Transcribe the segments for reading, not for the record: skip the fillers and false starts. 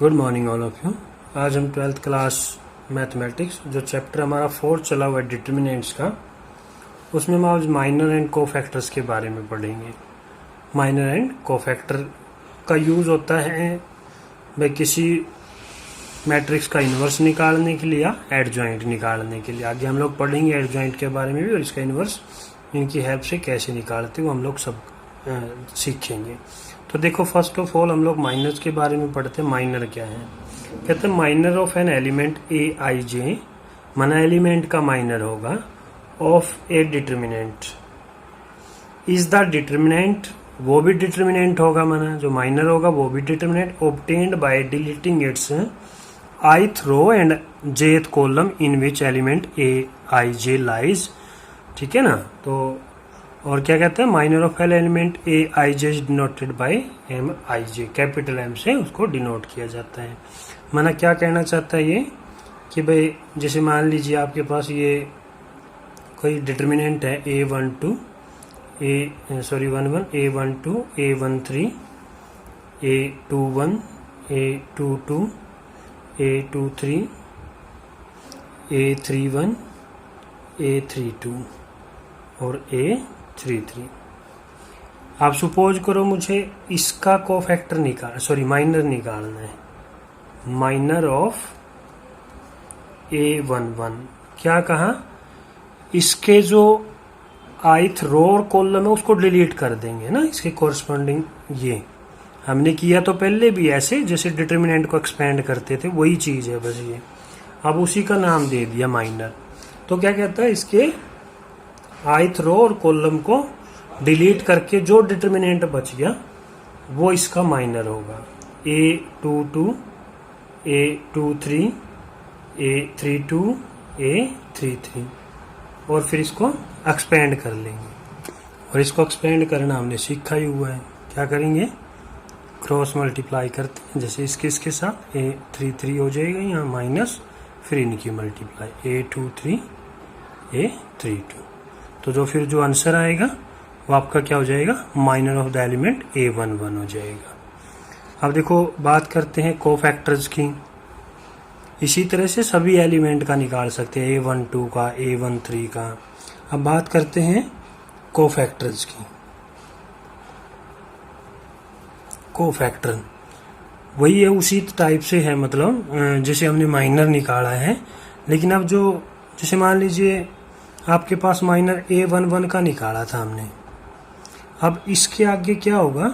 Good morning all of you. आज हम 12th class mathematics जो चैप्टर हमारा 4 चला हुआ है डिटर्मिनेंट्स का, उसमें हम आज माइनर एंड कोफैक्टर्स के बारे में पढ़ेंगे। माइनर एंड कोफैक्टर का यूज़ होता है भाई किसी मैट्रिक्स का इन्वर्स निकालने के लिए या एडजॉइंट निकालने के लिए। आगे हम लोग पढ़ेंगे एडजॉइंट के बारे में भी और इसका इन्वर्स इनकी हेल्प से कैसे निकालते वो हम लोग सब सीखेंगे। तो देखो, फर्स्ट ऑफ ऑल हम लोग माइनर्स के बारे में पढ़ते हैं। माइनर क्या है? कहते हैं minor of an element A I जे, माना एलिमेंट का माइनर होगा of A determinant is the determinant, वो भी डिटर्मिनेंट होगा, माना जो माइनर होगा वो भी determinant obtained by deleting its ith row and jth column in which element A I J lies. ठीक है ना। तो और क्या कहते हैं, minor of L element A I J is denoted by M I J, capital M से उसको डिनोट किया जाता है। माना क्या कहना चाहता है ये कि भाई जैसे मान लीजिए आपके पास ये कोई डिटर्मिनेंट है A12 A11 A12 A13 A21 A22 A23 A31 A32 और A33। आप सपोज करो मुझे इसका कोफैक्टर माइनर निकालना है, माइनर ऑफ A11। क्या कहा, इसके जो ith रो और कॉलम है उसको डिलीट कर देंगे ना, इसके कोरस्पॉन्डिंग। ये हमने किया तो पहले भी ऐसे, जैसे डिटर्मिनेंट को एक्सपेंड करते थे, वही चीज है बस ये। अब उसी का नाम दे दिया माइनर। तो क्या कहता है, इसके ith रो और कॉलम को डिलीट करके जो डिटर्मिनेंट बच गया वो इसका माइनर होगा। A22 A23 A32 A33 और फिर इसको एक्सपेंड कर लेंगे। और इसको एक्सपेंड करना हमने सीखा ही हुआ है। क्या करेंगे, क्रॉस मल्टीप्लाई करते हैं, जैसे इसके साथ A33 हो जाएगा यहाँ माइनस, फिर इनकी मल्टीप्लाई A23 A32। तो जो आंसर आएगा वो आपका क्या हो जाएगा, minor of the element A11 हो जाएगा। अब देखो बात करते हैं कोफैक्टर्स की। इसी तरह से सभी एलिमेंट का निकाल सकते हैं, A12 का A13 का। अब बात करते हैं कोफैक्टर्स की। कोफैक्टर वही है, उसी टाइप से है, मतलब जैसे हमने माइनर निकाला है। लेकिन अब जो जैसे मान लीजिए आपके पास माइनर A11 का निकाला था हमने, अब इसके आगे क्या होगा,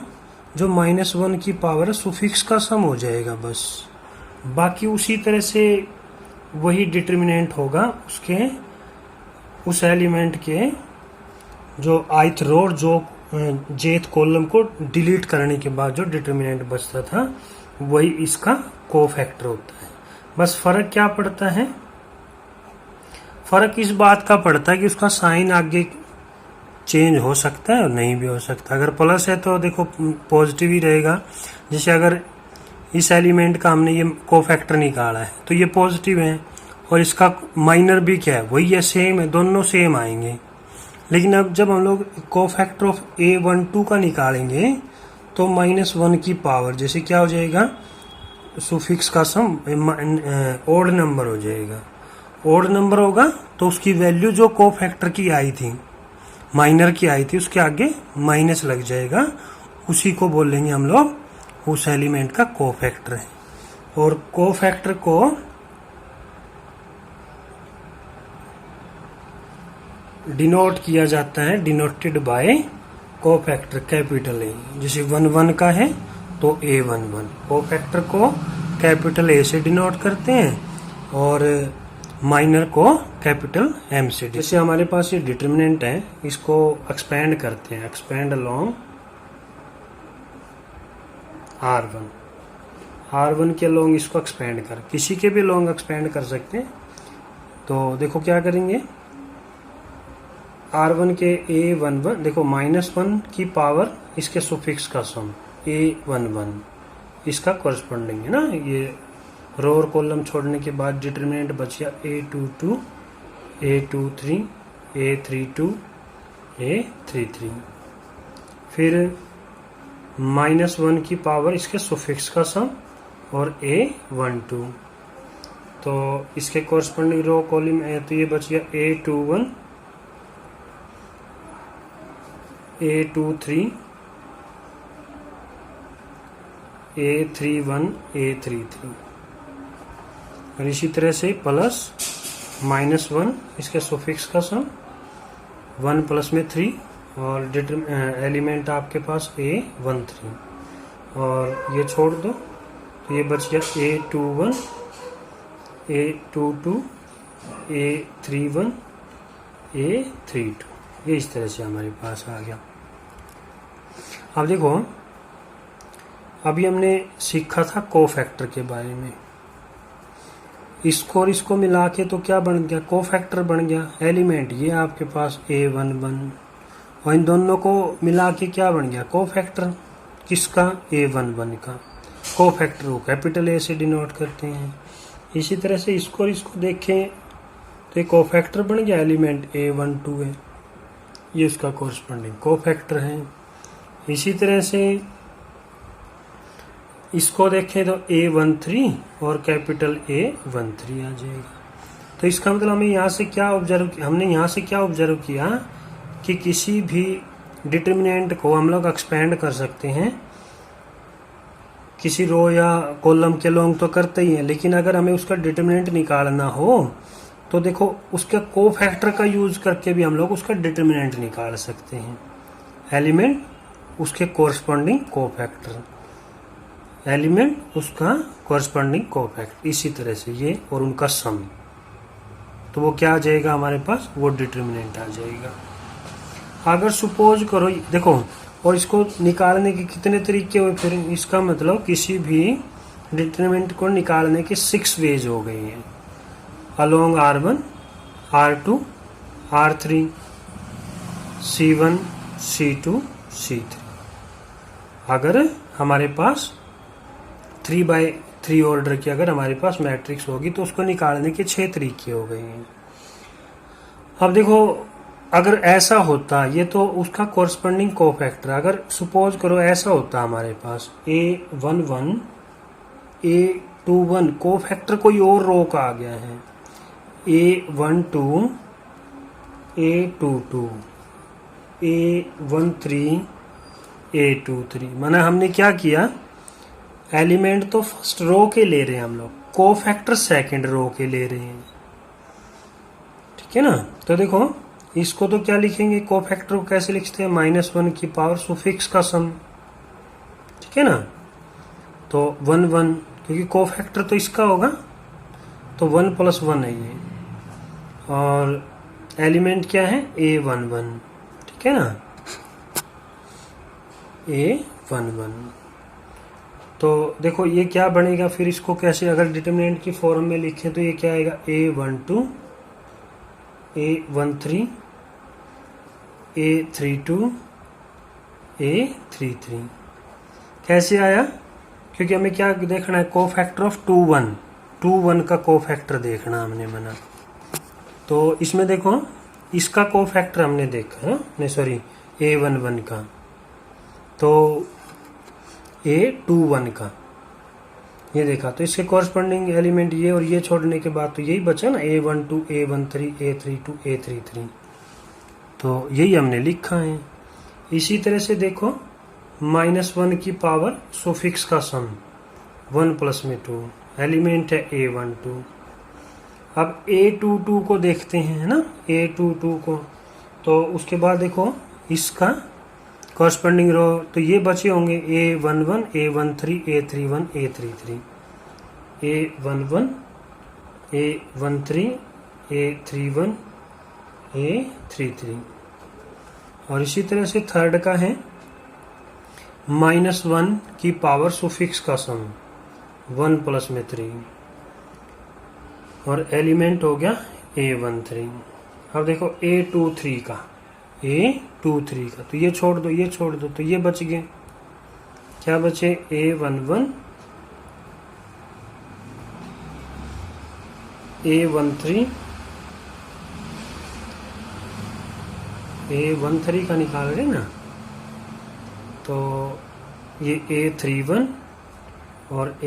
जो -1 की पावर सुफिक्स का सम हो जाएगा बस। बाकी उसी तरह से वही डिटर्मिनेंट होगा उसके, उस एलिमेंट के जो ith रो जो jth कॉलम को डिलीट करने के बाद जो डिटर्मिनेंट बचता था वही इसका कोफैक्टर होता है। बस फर्क क्या पड़ता है, फर्क इस बात का पड़ता है कि उसका साइन आगे चेंज हो सकता है और नहीं भी हो सकता। अगर प्लस है तो देखो पॉजिटिव ही रहेगा। जैसे अगर इस एलिमेंट का हमने ये कोफैक्टर निकाला है तो ये पॉजिटिव है, और इसका माइनर भी क्या है, वही है, सेम है, दोनों सेम आएंगे। लेकिन अब जब हम लोग कोफैक्टर ऑफ A12 का निकालेंगे तो -1 की पावर, जैसे क्या हो जाएगा, सुफिक्स का सम ओड नंबर हो जाएगा। ओड नंबर होगा तो उसकी वैल्यू जो कोफैक्टर की आई थी, माइनर की आई थी, उसके आगे माइनस लग जाएगा। उसी को बोलेंगे हम लोग उस एलिमेंट का कोफैक्टर है। और कोफैक्टर को डिनोट किया जाता है, denoted by cofactor capital A. जैसे 1 का है तो A11, कोफैक्टर को कैपिटल ए से डिनोट करते हैं और माइनर को कैपिटल एम से। जैसे हमारे पास ये डिटर्मिनेंट है, इसको एक्सपेंड करते हैं, एक्सपेंड अलोंग R1 के अलोंग इसको एक्सपेंड कर, किसी के भी अलोंग एक्सपेंड कर सकते हैं। तो देखो क्या करेंगे, R1 के A11, देखो -1 की पावर इसके सुफिक्स का सम A11 इसका कोरस्पॉन्डिंग है ना। ये रो और कॉलम छोड़ने के बाद डिटर्मिनेंट बच गया A22 A23 A32 A33। फिर -1 की पावर इसके सुफिक्स का सम और A12। तो इसके कॉरस्पॉन्डिंग रो कॉलम है, तो ये बच गया A21, A23, A31, A33। और इसी तरह से प्लस -1 इसके सुफिक्स का सम, 1 प्लस में 3, और एलिमेंट आपके पास A13, और ये छोड़ दो तो ये बच गया A21, A22, A31, A32। ये इस तरह से हमारे पास आ गया। अब देखो, अभी हमने सीखा था कोफैक्टर के बारे में। इसको और इसको मिला के तो क्या बन गया, कोफैक्टर बन गया। एलिमेंट ये आपके पास A11, और इन दोनों को मिला के क्या बन गया, कोफैक्टर। किसका, A11 का। कोफैक्टर को कैपिटल A से डिनोट करते हैं। इसी तरह से इसको और इसको देखें तो एक कोफैक्टर बन गया, एलिमेंट A12 है, ये उसका कोरस्पॉन्डिंग कोफैक्टर है। इसी तरह से इसको देखें तो A13 और कैपिटल A13 आ जाएगा। तो इसका मतलब हमने यहाँ से क्या ऑब्जर्व किया कि किसी भी डिटर्मिनेंट को हम लोग एक्सपेंड कर सकते हैं। किसी रो या कॉलम के लोग तो करते ही हैं, लेकिन अगर हमें उसका डिटर्मिनेंट निकालना हो तो देखो उसके कोफैक्टर का यूज करके भी हम लोग उसका डिटर्मिनेंट निकाल सकते हैं। एलिमेंट उसके कोरस्पॉन्डिंग कोफैक्टर, एलिमेंट उसका कोरस्पॉन्डिंग कोफैक्टर, इसी तरह से ये और उनका सम। तो वो क्या आ जाएगा हमारे पास, वो डिटर्मिनेंट आ जाएगा। अगर सपोज करो, देखो, और इसको निकालने के कितने तरीके हुए, फिर इसका मतलब किसी भी डिटर्मिनेंट को निकालने के 6 वेज हो गए हैं। Along R1, R2, R3, C1, C2, C3। अगर हमारे पास 3x3 ऑर्डर की अगर हमारे पास मैट्रिक्स होगी तो उसको निकालने के 6 तरीके हो गए हैं। अब देखो, अगर ऐसा होता, ये तो उसका कोरस्पॉन्डिंग कोफैक्टर, अगर सपोज करो ऐसा होता हमारे पास A11, A21, कोफैक्टर कोई और रो का आ गया है, A12, A22, A13, A23। माना हमने क्या किया, एलिमेंट तो फर्स्ट रो के ले रहे हैं हम लोग, कोफैक्टर सेकंड रो के ले रहे हैं, ठीक है ना। तो देखो, इसको तो क्या लिखेंगे, कोफैक्टर को कैसे लिखते हैं, -1 की पावर सुफिक्स का सम, ठीक है ना। तो 1 1, क्योंकि कोफैक्टर तो इसका होगा, तो 1 + 1 है ये, और एलिमेंट क्या है, A11, ठीक है ना, A11। तो देखो ये क्या बनेगा, फिर इसको कैसे अगर डिटर्मिनेंट की फॉर्म में लिखें तो ये क्या आएगा, A12, A13, A32, A33। कैसे आया, क्योंकि हमें क्या देखना है, कोफैक्टर ऑफ 2 1 का कोफैक्टर देखना हमने मना। तो इसमें देखो, इसका कोफैक्टर हमने देखा है, नहीं सॉरी, A11 का, तो A21 का ये देखा, तो इसके कॉरस्पॉन्डिंग एलिमेंट ये और ये छोड़ने के बाद तो यही बचा ना, A12, A13, A32, A33। तो यही हमने लिखा है। इसी तरह से देखो, -1 की पावर सुफिक्स का सम, 1 + में 2, एलिमेंट है A12। अब A22 को देखते हैं, है ना, A22 को, तो उसके बाद देखो इसका कॉरस्पॉन्डिंग रो, तो ये बचे होंगे A11, A13, A31, A33, A11, A13, A31, A33। और इसी तरह से थर्ड का है -1 की पावर सुफिक्स का सम, 1 + में 3, और एलिमेंट हो गया A13। अब देखो A23 का, तो ये छोड़ दो, तो ये बच गए, क्या बचे, A11, A13, A13 का निकाल रहे ना, तो ये A31 और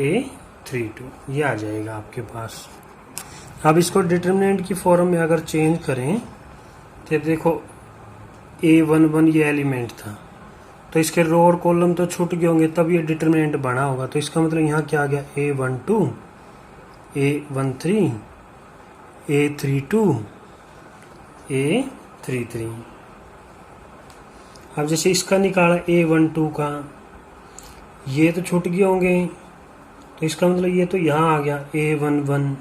32 ये आ जाएगा आपके पास। अब इसको डिटर्मिनेंट की फॉर्म में अगर चेंज करें तो देखो A11 ये एलिमेंट था, तो इसके रो और कॉलम तो छूट गए होंगे, तब ये डिटर्मिनेंट बना होगा। तो इसका मतलब यहाँ क्या आ गया, A12 A13 A32 A33। अब जैसे इसका निकाला A12 का, ये तो छूट गए होंगे, तो इसका मतलब ये तो यहाँ आ गया A11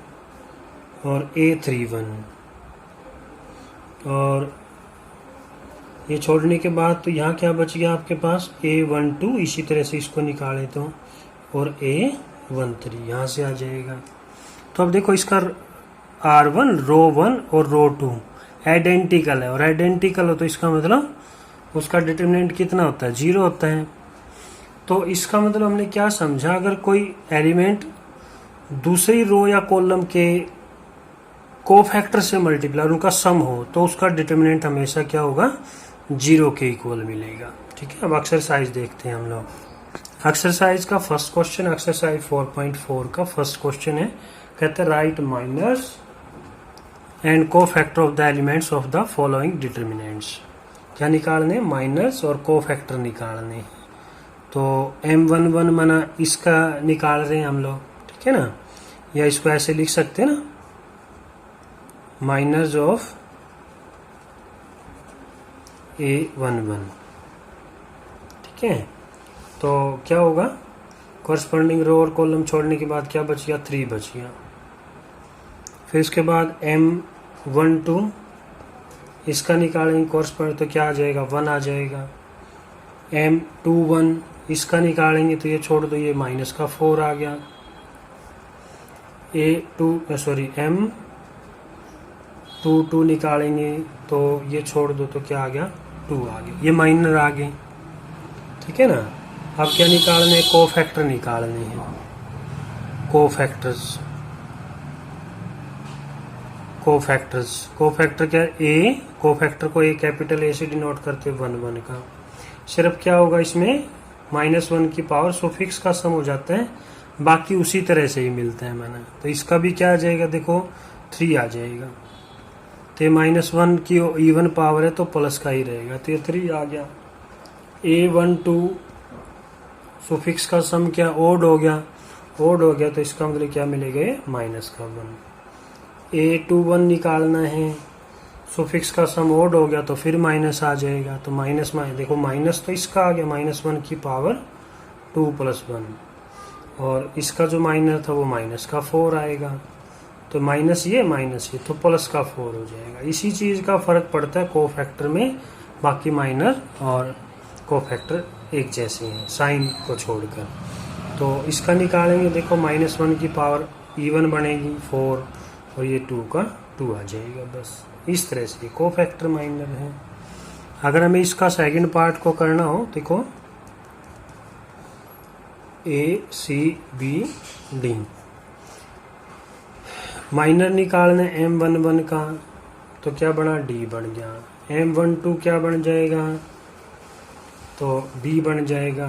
और A31, और ये छोड़ने के बाद तो यहाँ क्या बच गया आपके पास A12, इसी तरह से इसको निकाले तो, और A13 यहाँ से आ जाएगा। तो अब देखो इसका R1 रो 1 और रो 2 आइडेंटिकल है, और आइडेंटिकल हो तो इसका मतलब उसका डिटर्मिनेंट कितना होता है, 0 होता है। तो इसका मतलब हमने क्या समझा, अगर कोई एलिमेंट दूसरी रो या कॉलम के कोफैक्टर से मल्टीप्लाई, उनका सम हो, तो उसका डिटर्मिनेंट हमेशा क्या होगा, 0 के इक्वल मिलेगा। ठीक है, अब एक्सरसाइज देखते हैं हम लोग। एक्सरसाइज का फर्स्ट क्वेश्चन, एक्सरसाइज 4.4 का फर्स्ट क्वेश्चन है, कहते हैं write minors and cofactor of the elements of the following determinants. क्या निकालने, माइनर्स और कोफैक्टर निकालने। तो M11 माना इसका निकाल रहे हैं हम लोग, ठीक है ना, या इसको ऐसे लिख सकते हैं ना, माइनर्स ऑफ A11। ठीक है, तो क्या होगा, कॉरस्पॉन्डिंग रो और कॉलम छोड़ने के बाद क्या बच गया, 3 बच गया। फिर इसके बाद M12 इसका निकालेंगे कॉरस्पॉन्डिंग, तो क्या आ जाएगा, 1 आ जाएगा। M21 इसका निकालेंगे तो ये छोड़ दो, ये माइनस का 4 आ गया। M22 निकालेंगे तो ये छोड़ दो, तो क्या आ गया, 2 आ गया, ये माइनर आ गए। ठीक है ना, अब क्या निकालने, कोफैक्टर निकालने हैं, कोफैक्टर क्या है, कोफैक्टर को A कैपिटल A से डिनोट करते 1 का। सिर्फ क्या होगा इसमें, -1 की पावर सुफिक्स का सम हो जाता है, बाकी उसी तरह से ही मिलता है मैंने। तो इसका भी क्या आ जाएगा, देखो 3 आ जाएगा, तो -1 की इवन पावर है तो प्लस का ही रहेगा, तो ये 3 आ गया। A12 सुफिक्स का सम क्या, ओड हो गया, तो इसका मतलब क्या मिलेगा, माइनस का 1। A21 निकालना है, सुफिक्स का सम ओड हो गया तो फिर माइनस आ जाएगा, तो माइनस देखो माइनस तो इसका आ गया, -1 की पावर 2 + 1, और इसका जो माइनर था वो माइनस का 4 आएगा, तो माइनस ये तो प्लस का 4 हो जाएगा। इसी चीज का फर्क पड़ता है कोफैक्टर में, बाकी माइनर और कोफैक्टर एक जैसे हैं साइन को छोड़कर। तो इसका निकालेंगे, देखो -1 की पावर इवन बनेगी 4, और ये 2 का 2 आ जाएगा। बस इस तरह से कोफैक्टर माइनर है। अगर हमें इसका सेकंड पार्ट को करना हो, देखो ACBD माइनर निकालने M11 का, तो क्या बना, D बन गया। M12 क्या बन जाएगा, तो B बन जाएगा।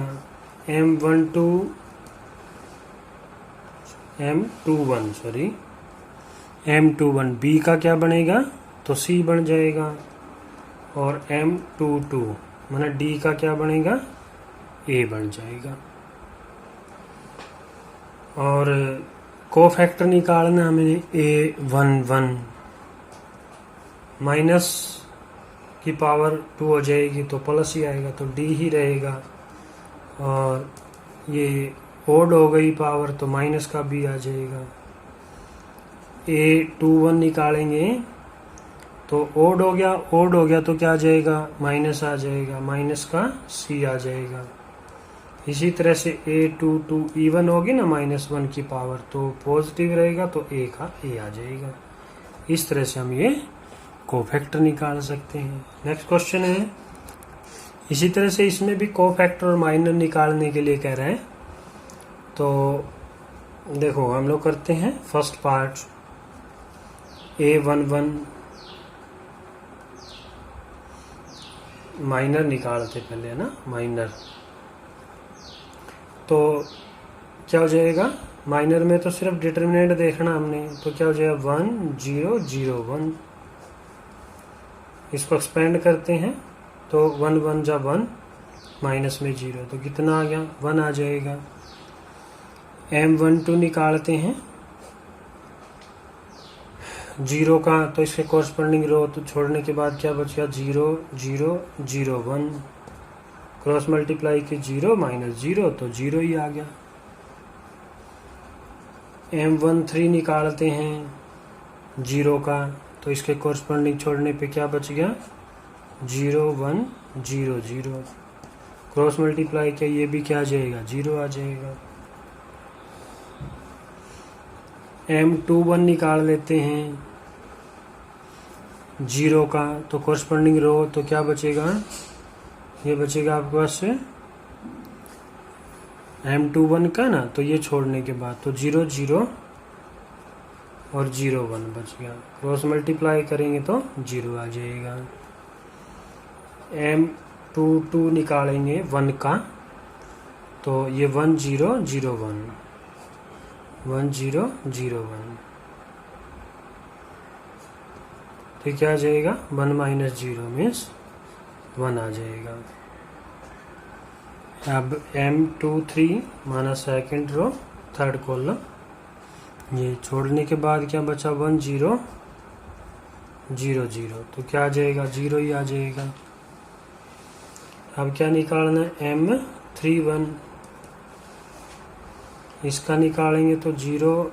M21 B का क्या बनेगा, तो C बन जाएगा, और M22 माना D का क्या बनेगा, A बन जाएगा। और कोफैक्टर निकालना हमें A11 माइनस की पावर 2 हो जाएगी तो प्लस ही आएगा, तो D ही रहेगा, और ये ओड हो गई पावर तो माइनस का B आ जाएगा। A21 निकालेंगे तो ओड हो गया तो क्या आ जाएगा, माइनस आ जाएगा, माइनस का C आ जाएगा। इसी तरह से A22 इवन होगी ना -1 की पावर, तो पॉजिटिव रहेगा तो A का A आ जाएगा। इस तरह से हम ये कोफैक्टर निकाल सकते हैं। नेक्स्ट क्वेश्चन है, इसी तरह से इसमें भी कोफैक्टर और माइनर निकालने के लिए कह रहे हैं। तो देखो हम लोग करते हैं फर्स्ट पार्ट, A11 माइनर निकालते पहले, है ना, माइनर। तो क्या हो जाएगा, माइनर में तो सिर्फ डिटर्मिनेंट देखना हमने, तो क्या हो जाएगा 1 0 0 1। इसको एक्सपेंड करते हैं तो 1 1 जा 1, माइनस में 0, तो कितना आ गया 1 आ जाएगा। M12 निकालते हैं 0 का, तो इसके कॉरस्पॉन्डिंग रो तो छोड़ने के बाद क्या बच गया 0 0 0 1, क्रॉस मल्टीप्लाई के 0 माइनस 0, तो 0 ही आ गया। M13 निकालते हैं 0 का, तो इसके कॉरस्पॉन्डिंग छोड़ने पे क्या बच गया 0 1 0 0, क्रॉस मल्टीप्लाई किया ये भी क्या आ जाएगा 0 आ जाएगा। M21 निकाल लेते हैं 0 का, तो कॉरस्पॉन्डिंग रो तो क्या बचेगा, ये बचेगा आपके पास M21 का ना, तो ये छोड़ने के बाद तो 0 0 और 0 1 बच गया, क्रॉस मल्टीप्लाई करेंगे तो 0 आ जाएगा। M22 निकालेंगे 1 का, तो ये 1 0 0 1 1 0 0 1, तो क्या आ जाएगा 1 माइनस 0 मीन्स 1 आ जाएगा। अब M23 माना सेकंड रो थर्ड कॉलम, ये छोड़ने के बाद क्या बचा 1 0 0 0, तो क्या आ जाएगा 0 ही आ जाएगा। अब क्या निकालना है M31, इसका निकालेंगे तो 0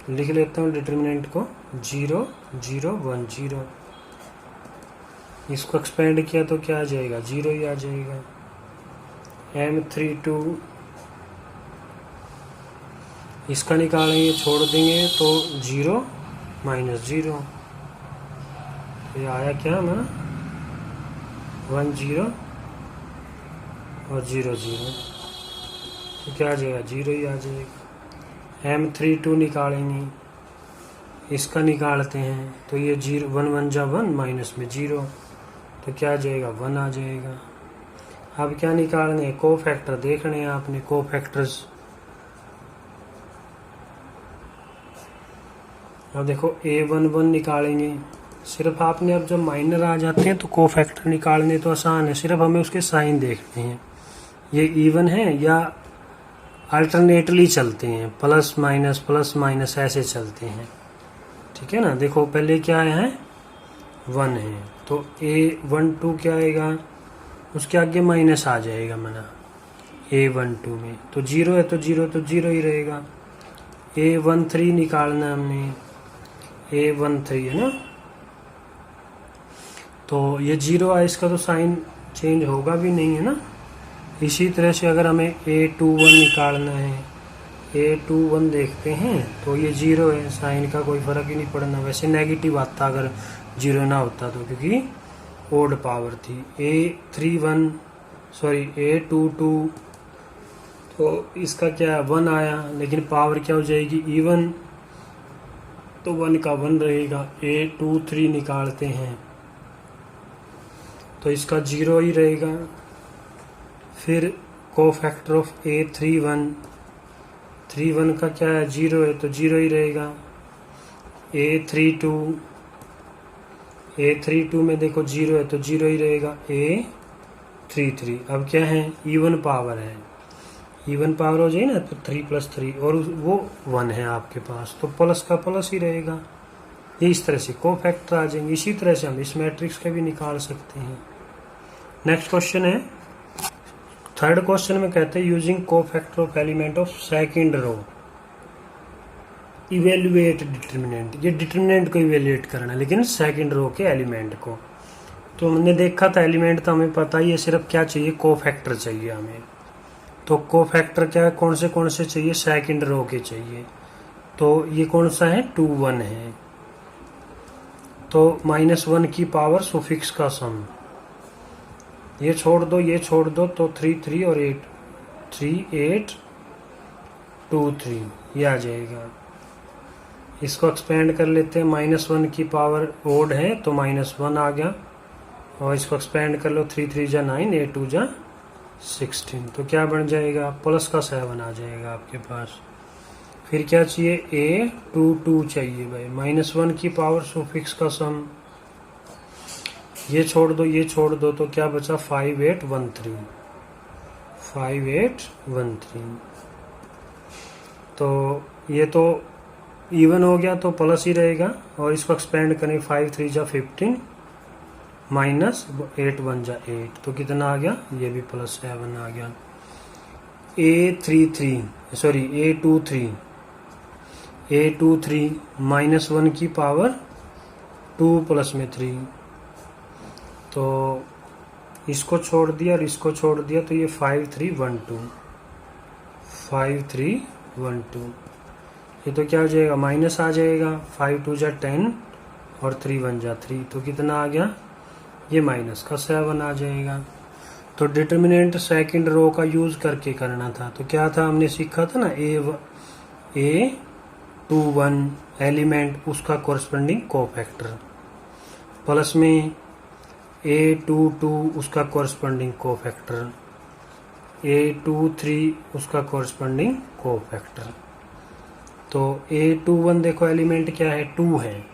लिख लेता हूँ डिटर्मिनेंट को 0 0 1 0, इसको एक्सपेंड किया तो क्या आ जाएगा 0 ही आ जाएगा। M32 इसका निकालेंगे छोड़ देंगे तो 0 माइनस 0, ये आया क्या हमारा 1 0 और 0 0, तो क्या आ जाएगा 0 ही आ जाएगा। M32 निकालेंगे, इसका निकालते हैं तो ये 0 1 1 जा 1 माइनस में 0, तो क्या आ जाएगा 1 आ जाएगा। अब क्या निकालने हैं कोफैक्टर देखने हैं आपने, कोफैक्टर्स अब देखो A11 निकालेंगे, सिर्फ आपने अब जब माइनर आ जाते हैं तो कोफैक्टर निकालने तो आसान है, सिर्फ हमें उसके साइन देखने हैं, ये इवन है या अल्टरनेटली चलते हैं, प्लस माइनस ऐसे चलते हैं, ठीक है ना। देखो पहले क्या है 1 है, तो A12 क्या आएगा, उसके आगे माइनस आ जाएगा मना A12 में, तो 0 है तो 0 तो 0 ही रहेगा। A13 निकालना हमने, A13 है ना, तो ये 0 है, इसका तो साइन चेंज होगा भी नहीं है ना। इसी तरह से अगर हमें A21 निकालना है, A21 देखते हैं तो ये 0 है, साइन का कोई फर्क ही नहीं पड़ना, वैसे नेगेटिव आता अगर 0 ना होता तो, क्योंकि ओड पावर थी। A22 तो इसका क्या 1 आया, लेकिन पावर क्या हो जाएगी इवन, तो 1 का 1 रहेगा। A23 निकालते हैं तो इसका 0 ही रहेगा। फिर कोफैक्टर ऑफ A31 का क्या है 0 है तो 0 ही रहेगा। A32 में देखो 0 है तो 0 ही रहेगा। A33 अब क्या है इवन पावर है, इवन पावर हो जाए ना तो 3 + 3 और वो 1 है आपके पास, तो प्लस का प्लस ही रहेगा। ये इस तरह से कोफैक्टर आ जाएंगे। इसी तरह से हम इस मैट्रिक्स के भी निकाल सकते हैं। नेक्स्ट क्वेश्चन है, थर्ड क्वेश्चन में कहते हैं using cofactor of element of second row evaluate determinant. ये डिटर्मिनेंट को इवेल्युएट करना है, लेकिन सेकंड रो के एलिमेंट को। तो हमने देखा था एलिमेंट तो हमें पता ही है, सिर्फ क्या चाहिए कोफैक्टर चाहिए हमें। तो कोफैक्टर क्या है, कौन से चाहिए, सेकंड रो के चाहिए। तो ये कौन सा है 2 1 है, तो -1 की पावर सुफिक्स का सम, ये छोड़ दो तो 3 3 और 8 3 8 2 3 ये आ जाएगा। इसको एक्सपेंड कर लेते हैं, -1 की पावर ओड है तो -1 आ गया, और इसको एक्सपेंड कर लो 3 3 जा 9 8 2 जा 16, तो क्या बन जाएगा प्लस का 7 आ जाएगा आपके पास। फिर क्या चाहिए, A22 चाहिए भाई, -1 की पावर सुफिक्स का सम, ये छोड़ दो ये छोड़ दो, तो क्या बचा 5813, 5813। तो ये तो इवन हो गया तो प्लस ही रहेगा, और इसको एक्सपेंड करें, 5 3 जा 15 माइनस 8 1 जा 8, तो कितना आ गया, ये भी +7 आ गया। A23 सॉरी A23 -1 की पावर 2 प्लस में 3, तो इसको छोड़ दिया और इसको छोड़ दिया, तो ये 5312, 5312। ये तो क्या हो जाएगा, माइनस आ जाएगा, 5 2 जा 10 और 3 1 जा 3, तो कितना आ गया, ये माइनस का 7 आ जाएगा। तो डिटर्मिनेंट सेकंड रो का यूज करके करना था, तो क्या था, हमने सीखा था ना, A21 एलिमेंट उसका कोरस्पोंडिंग कोफैक्टर, प्लस में A22 उसका कोरस्पोंडिंग कोफैक्टर, A23 उसका कोरस्पोंडिंग कोफैक्टर। तो A21 देखो एलिमेंट क्या है, 2 है,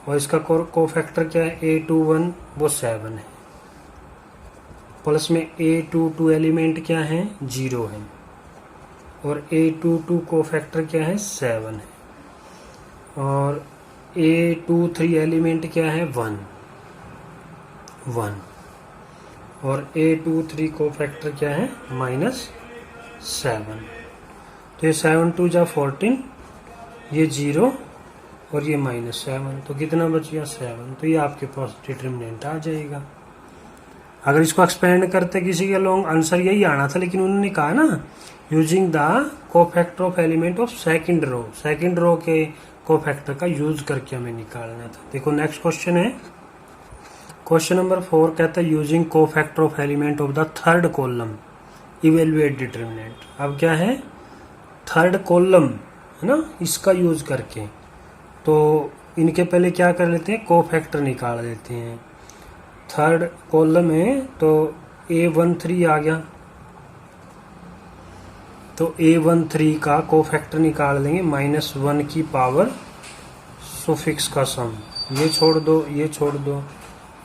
और इसका कोफैक्टर क्या है, A21 वो 7 है, प्लस में A22 एलिमेंट क्या है, 0 है, और A22 कोफैक्टर क्या है, 7 है, और A23 एलिमेंट क्या है, 1, और A23 कोफैक्टर क्या है, -7। तो ये 7 2 जा 14, ये 0 और ये -7, तो कितना बच गया, 7। तो ये आपके पास डिटर्मिनेंट आ जाएगा। अगर इसको एक्सपेंड करते किसी के लॉन्ग आंसर यही आना था, लेकिन उन्होंने कहा ना using the cofactor of element of second row के कोफैक्टर का यूज करके हमें निकालना था। देखो नेक्स्ट क्वेश्चन है, क्वेश्चन नंबर 4 कहता है using cofactor of element of the third column evaluate determinant. अब क्या है, थर्ड कॉलम है ना, इसका यूज करके, तो इनके पहले क्या कर लेते हैं, कोफैक्टर निकाल लेते हैं। थर्ड कॉलम है तो A13 आ गया, तो A13 का कोफैक्टर निकाल लेंगे, -1 की पावर सुफिक्स का सम, ये छोड़ दो ये छोड़ दो,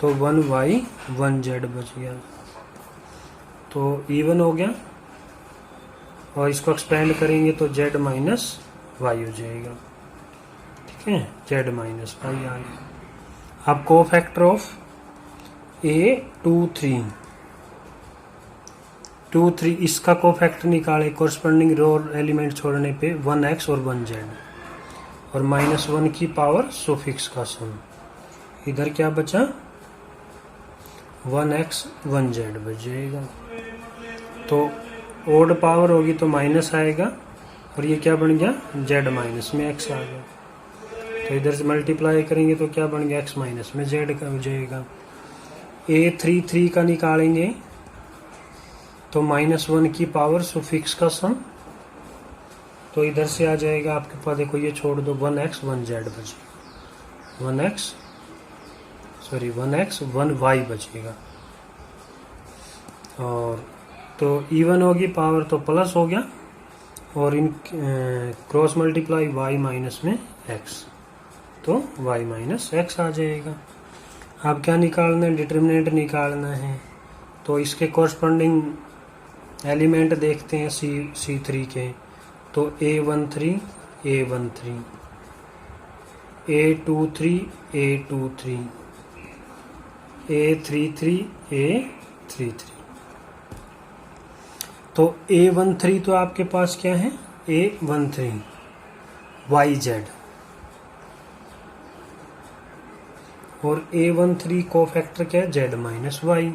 तो 1y 1z बच गया, तो इवन हो गया, और इसको एक्सपेंड करेंगे तो z - y हो जाएगा, ठीक है, z - y आ गया। अब कोफैक्टर ऑफ A23 इसका कोफैक्टर निकाले, कोरस्पोंडिंग रो एलिमेंट छोड़ने पे 1x और 1z, और -1 की पावर सुफिक्स का सम, इधर क्या बचा, 1x 1z बच जाएगा। तो ओड पावर होगी तो माइनस आएगा, और ये क्या बन गया, z माइनस में x आ गया, तो इधर से मल्टीप्लाई करेंगे तो क्या बन गया, x माइनस में z का हो जाएगा। A33 का निकालेंगे तो -1 की पावर सुफिक्स का सम, तो इधर से आ जाएगा आपके पास, देखो ये छोड़ दो, 1x 1z बचेगा, 1x 1y बचेगा, और तो इवन होगी पावर तो प्लस हो गया, और इन क्रॉस मल्टीप्लाई y माइनस में x, तो y माइनस x आ जाएगा। अब क्या निकालना है, डिटर्मिनेंट निकालना है, तो इसके कोरस्पोंडिंग एलिमेंट देखते हैं C3 के, तो A13 A13, A23 A23, A33 A33, तो A13 तो आपके पास क्या है, A13 YZ, और A13 कोफैक्टर क्या है, Z - y।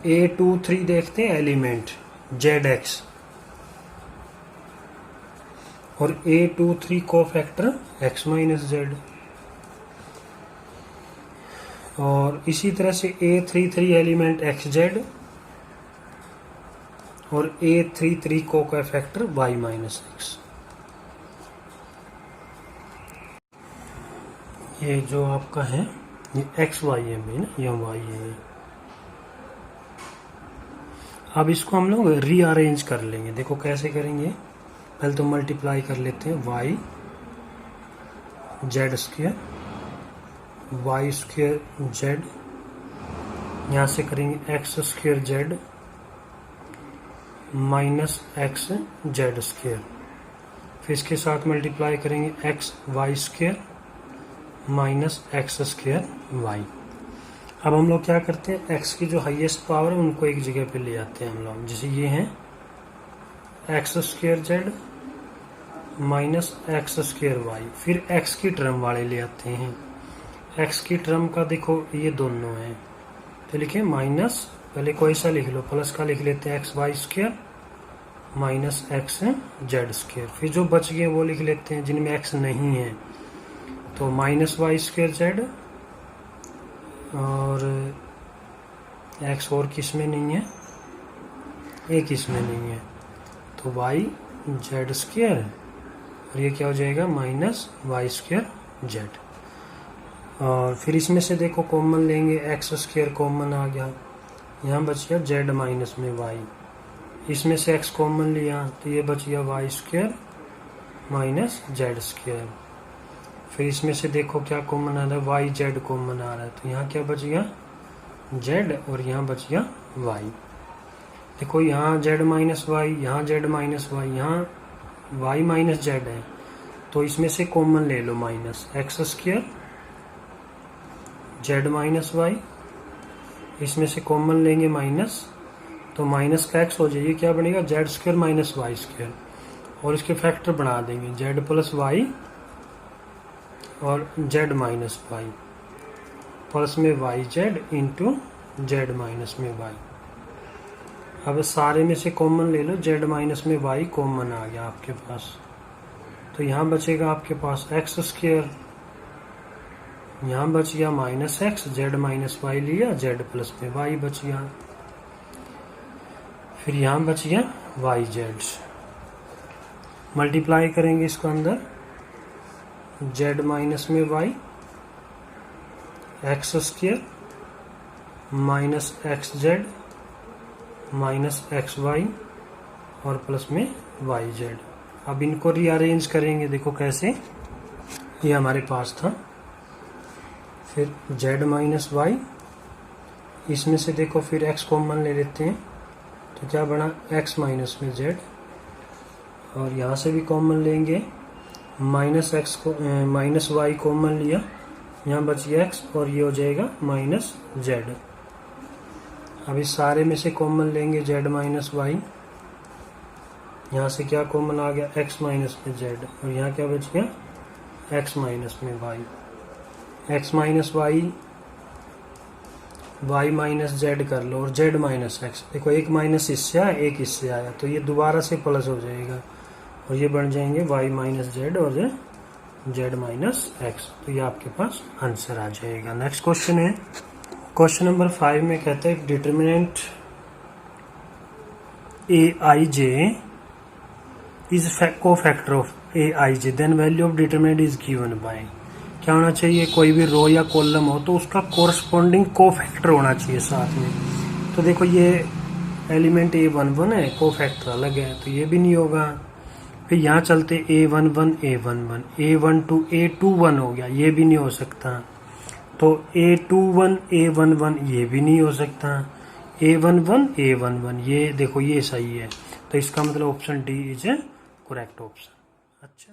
A23 देखते हैं एलिमेंट ZX, और A23 कोफैक्टर x - z, और इसी तरह से A33 एलिमेंट XZ, और A33 कोफैक्टर y - x। ये जो आपका है ये XY है ना, या Y है। अब इसको हम लोग रीअरेंज कर लेंगे। देखो कैसे करेंगे, पहले तो मल्टीप्लाई कर लेते हैं Y Z square Y square Z, यहाँ से करेंगे X square Z minus X Z square, फिर इसके साथ मल्टीप्लाई करेंगे X Y square minus x square Y. अब हम लोग क्या करते हैं, एक्स की जो हाईएस्ट पावर है उनको एक जगह पे ले आते हैं हम लोग, जैसे ये है X square Z minus x square Y, फिर एक्स की टर्म वाले ले आते हैं। एक्स की टर्म का देखो ये दोनों हैं, तो लिखे माइनस, पहले कोई सा लिख लो, प्लस का लिख लेते हैं X Y square minus X Z square, फिर जो बच गए वो लिख लेते हैं जिनमें एक्स नहीं है, तो माइनस वाई स्क्वायर जेड और एक्स और किस में नहीं है, एक इसमें नहीं है, तो वाई जेड स्क्वायर और ये क्या हो जाएगा माइनस वाई स्क्वायर जेड। और फिर इसमें से देखो कॉमन लेंगे, एक्स स्क्वायर कॉमन आ गया, यहाँ बच गया जेड माइनस में वाई, इसमें से एक्स कॉमन लिया तो ये बच गया Y square minus Z square. फिर इसमें से देखो क्या कॉमन आ रहा है, वाई जेड कॉमन आ रहा है, तो यहाँ क्या बच गया जेड और यहाँ बच गया वाई। देखो यहाँ जेड माइनस वाई, यहाँ जेड माइनस वाई, यहाँ वाई माइनस जेड है, तो इसमें से कॉमन ले लो minus x square Z minus y, इसमें से कॉमन लेंगे माइनस, तो माइनस का एक्स हो जाएगी, क्या बनेगा Z square minus Y square, और इसके फैक्टर बना देंगे जेड प्लस वाई और जेड माइनस वाई प्लस में Y Z into Z minus में वाई। अब सारे में से कॉमन ले लो, जेड माइनस में वाई कॉमन आ गया आपके पास, तो यहाँ बचेगा आपके पास एक्स स्क्वायर, यहाँ बच गया minus X, Z minus Y लिया, जेड प्लस में वाई बच गया, फिर यहाँ बच गया वाई जेड। मल्टीप्लाई करेंगे इसको अंदर, जेड माइनस में Y X square minus X Z minus X Y और प्लस में वाई जेड। अब इनको रीअरेंज करेंगे, देखो कैसे, ये हमारे पास था, फिर जेड माइनस वाई, इसमें से देखो फिर एक्स कॉमन ले लेते हैं, तो क्या बना एक्स माइनस में जेड, और यहाँ से भी कॉमन लेंगे माइनस एक्स को माइनस वाई कॉमन लिया, यहाँ बच गया एक्स और ये हो जाएगा माइनस जेड। अब इस सारे में से कॉमन लेंगे जेड माइनस वाई, यहाँ से क्या कॉमन आ गया एक्स माइनस में जेड, और यहाँ क्या बच गया एक्स माइनस में Y, X minus Y Y minus Z कर लो और जेड माइनस एक्स, देखो एक माइनस इससे आया एक इससे आया, तो ये दोबारा से प्लस हो जाएगा और ये बन जाएंगे वाई माइनस जेड और जेड माइनस एक्स, तो ये आपके पास आंसर आ जाएगा। नेक्स्ट क्वेश्चन है, क्वेश्चन नंबर 5 में कहता है determinant A I J is cofactor of A I J, then value of determinant is given by, क्या होना चाहिए, कोई भी रो या कॉलम हो तो उसका कोरस्पॉन्डिंग कोफैक्टर होना चाहिए साथ में। तो देखो ये एलिमेंट A11 है, कोफैक्टर अलग है, तो ये भी नहीं होगा। फिर यहाँ चलते A11 A11 A12 A21 हो गया, ये भी नहीं हो सकता। तो A21 A11 ये भी नहीं हो सकता, A11 A11 ये देखो ये सही है, तो इसका मतलब option D is A correct option. अच्छा।